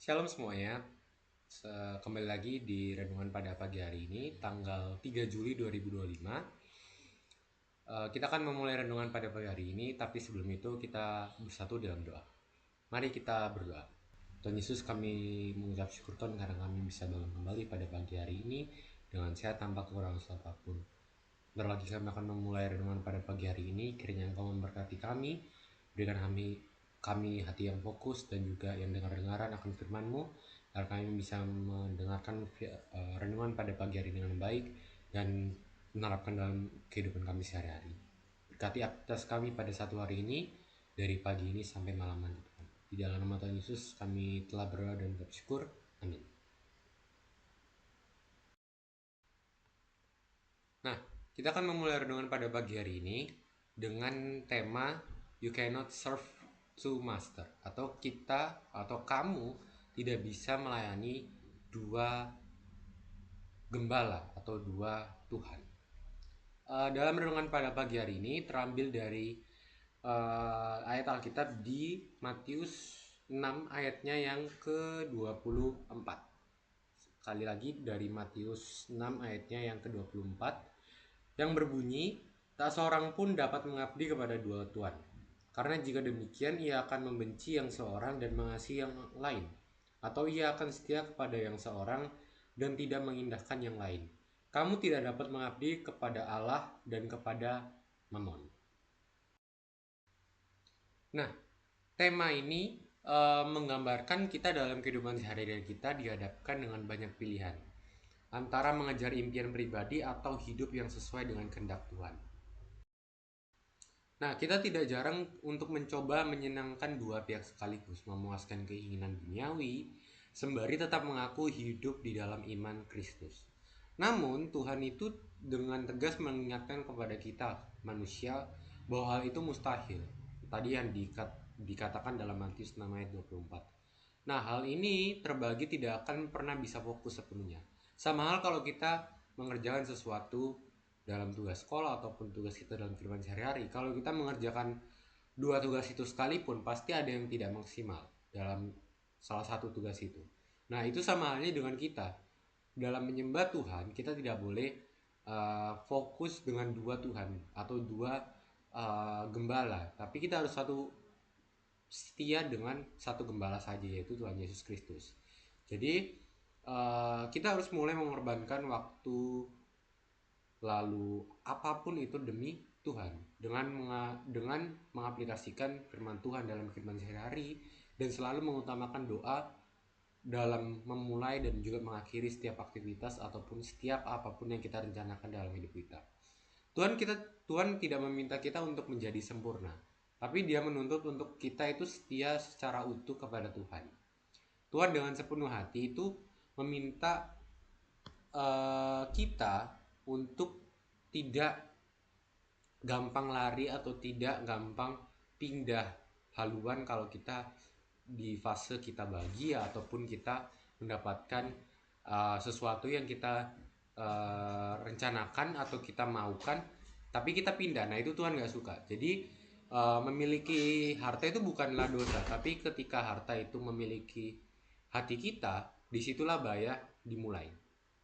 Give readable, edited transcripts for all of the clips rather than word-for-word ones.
Shalom semuanya. Kembali lagi di renungan pada pagi hari ini, tanggal 3 Juli 2025. Kita akan memulai renungan pada pagi hari ini, tapi sebelum itu kita bersatu dalam doa. Mari kita berdoa. Tuhan Yesus, kami mengucap syukur Tuhan karena kami bisa bangun kembali pada pagi hari ini dengan sehat tanpa kekurangan apapun. Bentar lagi kami akan memulai renungan pada pagi hari ini. Kiranya Engkau memberkati kami, berikan kami hati yang fokus dan juga yang dengar-dengaran akan firman-Mu, agar kami bisa mendengarkan renungan pada pagi hari dengan baik dan menerapkan dalam kehidupan kami sehari-hari. Berkati atas kami pada satu hari ini, dari pagi ini sampai malam nanti. Di dalam nama Tuhan Yesus kami telah berdoa dan bersyukur. Amin. Nah, kita akan memulai renungan pada pagi hari ini dengan tema You cannot serve two master, atau kamu tidak bisa melayani dua gembala atau dua Tuhan. Dalam renungan pada pagi hari ini terambil dari ayat Alkitab di Matius 6 ayatnya yang ke-24. Sekali lagi dari Matius 6 ayatnya yang ke-24 yang berbunyi, "Tak seorang pun dapat mengabdi kepada dua tuan. Karena jika demikian ia akan membenci yang seorang dan mengasihi yang lain, atau ia akan setia kepada yang seorang dan tidak mengindahkan yang lain. Kamu tidak dapat mengabdi kepada Allah dan kepada Mammon." Nah, tema ini menggambarkan kita dalam kehidupan sehari-hari kita dihadapkan dengan banyak pilihan antara mengejar impian pribadi atau hidup yang sesuai dengan kehendak Tuhan. Nah, kita tidak jarang untuk mencoba menyenangkan dua pihak sekaligus, memuaskan keinginan duniawi, sembari tetap mengaku hidup di dalam iman Kristus. Namun, Tuhan itu dengan tegas mengingatkan kepada kita, manusia, bahwa hal itu mustahil. Tadi yang dikatakan dalam Matius 6 ayat 24. Nah, hal ini terbagi tidak akan pernah bisa fokus sepenuhnya. Sama hal kalau kita mengerjakan sesuatu dalam tugas sekolah ataupun tugas kita dalam kehidupan sehari-hari. Kalau kita mengerjakan dua tugas itu sekalipun, pasti ada yang tidak maksimal dalam salah satu tugas itu. Nah, itu sama halnya dengan kita. Dalam menyembah Tuhan, kita tidak boleh fokus dengan dua Tuhan atau dua gembala, tapi kita harus setia dengan satu gembala saja, yaitu Tuhan Yesus Kristus. Jadi kita harus mulai mengorbankan waktu, lalu apapun itu demi Tuhan, dengan mengaplikasikan firman Tuhan dalam kehidupan sehari-hari dan selalu mengutamakan doa dalam memulai dan juga mengakhiri setiap aktivitas ataupun setiap apapun yang kita rencanakan dalam hidup kita. Tuhan tidak meminta kita untuk menjadi sempurna, tapi Dia menuntut untuk kita itu setia secara utuh kepada Tuhan. Tuhan dengan sepenuh hati itu meminta kita untuk tidak gampang lari atau tidak gampang pindah haluan kalau kita di fase kita bahagia ataupun kita mendapatkan sesuatu yang kita rencanakan atau kita maukan, tapi kita pindah. Nah, itu Tuhan gak suka. Jadi memiliki harta itu bukanlah dosa, tapi ketika harta itu memiliki hati kita, disitulah bahaya dimulai,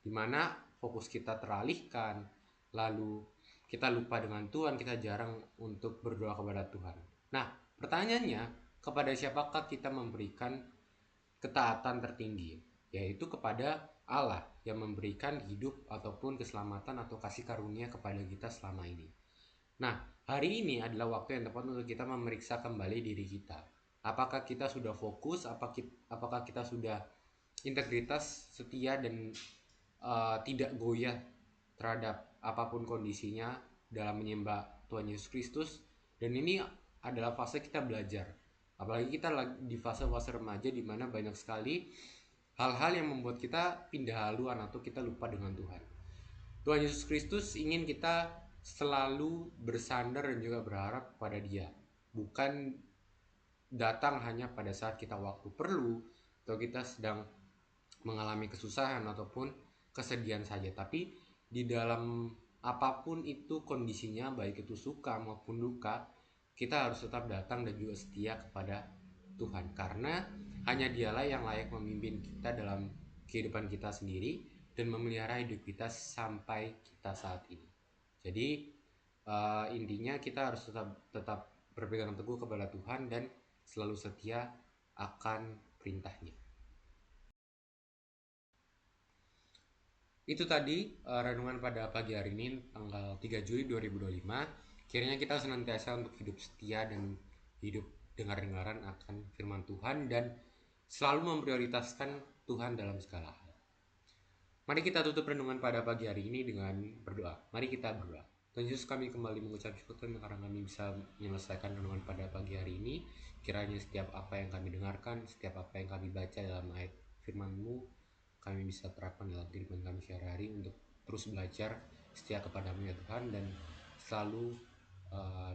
dimana fokus kita teralihkan, lalu kita lupa dengan Tuhan, kita jarang untuk berdoa kepada Tuhan. Nah, pertanyaannya, kepada siapakah kita memberikan ketaatan tertinggi? Yaitu kepada Allah yang memberikan hidup ataupun keselamatan atau kasih karunia kepada kita selama ini. Nah, hari ini adalah waktu yang tepat untuk kita memeriksa kembali diri kita. Apakah kita sudah fokus, apakah kita sudah integritas, setia, dan tidak goyah terhadap apapun kondisinya dalam menyembah Tuhan Yesus Kristus. Dan ini adalah fase kita belajar, apalagi kita di fase-fase remaja, di mana banyak sekali hal-hal yang membuat kita pindah haluan atau kita lupa dengan Tuhan. Tuhan Yesus Kristus ingin kita selalu bersandar dan juga berharap pada Dia, bukan datang hanya pada saat kita waktu perlu atau kita sedang mengalami kesusahan ataupun kesedihan saja, tapi di dalam apapun itu kondisinya, baik itu suka maupun duka, kita harus tetap datang dan juga setia kepada Tuhan, karena hanya dialah yang layak memimpin kita dalam kehidupan kita sendiri dan memelihara hidup kita sampai kita saat ini. Jadi intinya kita harus tetap berpegang teguh kepada Tuhan dan selalu setia akan perintahnya. Itu tadi renungan pada pagi hari ini tanggal 3 Juli 2025. Kiranya kita senantiasa untuk hidup setia dan hidup dengar-dengaran akan firman Tuhan dan selalu memprioritaskan Tuhan dalam segala hal. Mari kita tutup renungan pada pagi hari ini dengan berdoa. Mari kita berdoa. Tuhan Yesus, kami kembali mengucap syukur karena kami bisa menyelesaikan renungan pada pagi hari ini. Kiranya setiap apa yang kami dengarkan, setiap apa yang kami baca dalam ayat firman-Mu, kami bisa terapkan dalam kehidupan kami sehari-hari untuk terus belajar setia kepadamu ya Tuhan, dan selalu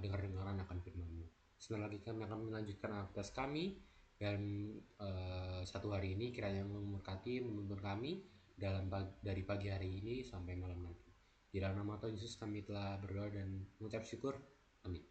dengar-dengaran akan firman-Mu. Sebentar lagi kami akan melanjutkan aktivitas kami, dan satu hari ini kiranya memberkati, menuntun kami dari pagi hari ini sampai malam nanti. Di dalam nama Tuhan Yesus kami telah berdoa dan mengucap syukur. Amin.